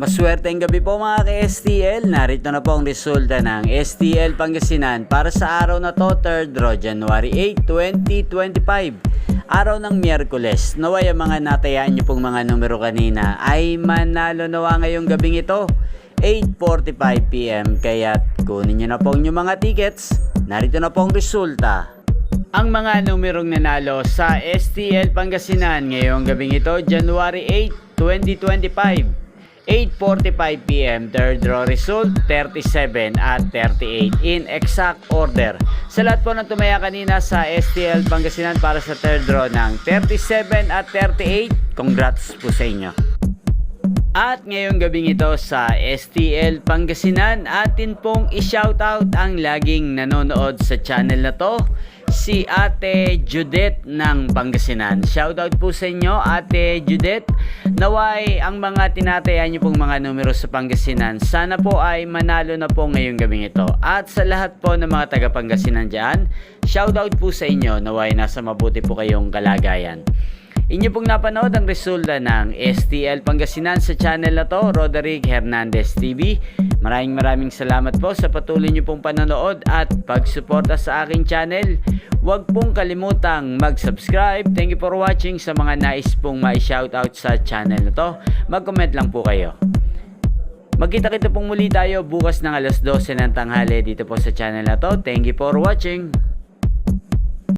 Maswerteng gabi po mga ka-STL. Narito na po ang resulta ng STL Pangasinan para sa araw na to, 3rd draw, January 8, 2025. Araw ng Miyerkules. Naway ang mga natayaan nyo pong mga numero kanina ay manalo nawa ngayong gabing ito, 8:45 PM. Kaya kunin nyo na po yung mga tickets. Narito na po ang resulta. Ang mga numerong nanalo sa STL Pangasinan ngayong gabing ito, January 8, 2025. 8:45 PM, third draw result 37 at 38 in exact order. Sa lahat po ng tumaya kanina sa STL Pangasinan para sa third draw ng 37 at 38, congrats po sa inyo. At ngayong gabing ito sa STL Pangasinan, atin pong i-shoutout ang laging nanonood sa channel na to, si Ate Judith ng Pangasinan. Shoutout po sa inyo, Ate Judith. Naway ang mga tinatayan niyo pong mga numero sa Pangasinan, sana po ay manalo na po ngayong gabing ito. At sa lahat po ng mga taga Pangasinan dyan, shoutout po sa inyo. Naway nasa mabuti po kayong kalagayan. Inyo pong napanood ang resulta ng STL Pangasinan sa channel na to, Roderick Hernandez TV. Maraming salamat po sa patuloy nyo pong panonood at pagsuporta sa aking channel. Huwag pong kalimutang mag-subscribe. Thank you for watching. Sa mga nais pong ma-shoutout sa channel na to, mag-comment lang po kayo. Magkita-kita pong muli tayo bukas ng alas 12 ng tanghali dito po sa channel na to. Thank you for watching.